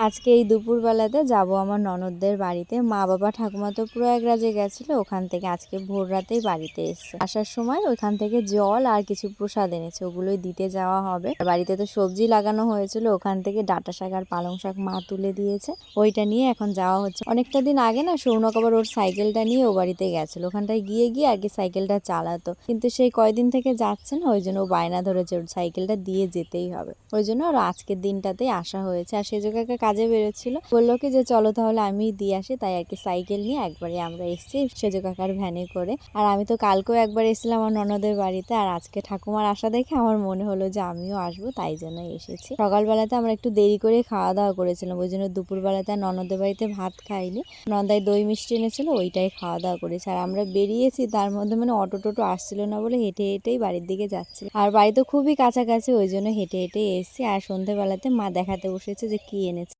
আজকে এই দুপুরবেলাতে যাব আমার ননদদের বাড়িতে। মা বাবা ঠাকুমা তো প্রয়াগরাজে গেছিল, ওখান থেকে আজকে ভোর রাতেই বাড়িতে এসছে। আসার সময় ওইখান থেকে জল আর কিছু প্রসাদ এনেছে, ওগুলোই দিতে যাওয়া হবে। বাড়িতে তো সবজি লাগানো হয়েছিল, ওখান থেকে ডাঁটা শাক আর পালং শাক মা তুলে দিয়েছে, ওইটা নিয়ে এখন যাওয়া হচ্ছে। অনেকটা দিন আগে না সৌনক আবার ওর সাইকেলটা নিয়ে ও বাড়িতে গেছিল, ওখানটায় গিয়ে গিয়ে আগে সাইকেলটা চালাতো, কিন্তু সেই কয়দিন থেকে যাচ্ছে না, ওই জন্য ও বায়না ধরেছে ওর সাইকেলটা দিয়ে যেতেই হবে। ওই জন্য ওর আজকের দিনটাতেই আসা হয়েছে। আর সেজো কাকা কাজে বেরোচ্ছিল, বললো কি যে চলো তাহলে আমি দিয়ে আসি, তাই আর কি সাইকেল নিয়ে একবারে আমরা এসেছি সেজো কাকার ভ্যানে করে। আর আমি তো কালকেও একবার এসেছিলাম আমার ননদের বাড়িতে, আর আজকে ঠাকুমার আসা দেখে আমার মনে হলো যে আমিও আসবো, তাই জন্য এসেছি। সকালবেলাতে আমরা একটু দেরি করে খাওয়া দাওয়া করেছিলাম, ওই জন্য দুপুরবেলাতে ননদের বাড়িতে ভাত খাইনি। নন্দাই দই মিষ্টি এনেছিল, ওইটাই খাওয়া দাওয়া করেছি। আর আমরা বেরিয়েছি, তার মধ্যে মানে অটো টোটো আসছিল না বলে হেঁটে হেঁটেই বাড়ির দিকে যাচ্ছি। আর বাড়ি তো খুবই কাছাকাছি, ওই জন্য হেঁটে হেঁটে এসেছি। আর সন্ধ্যেবেলাতে মা দেখাতে বসেছে যে কি এনেছে।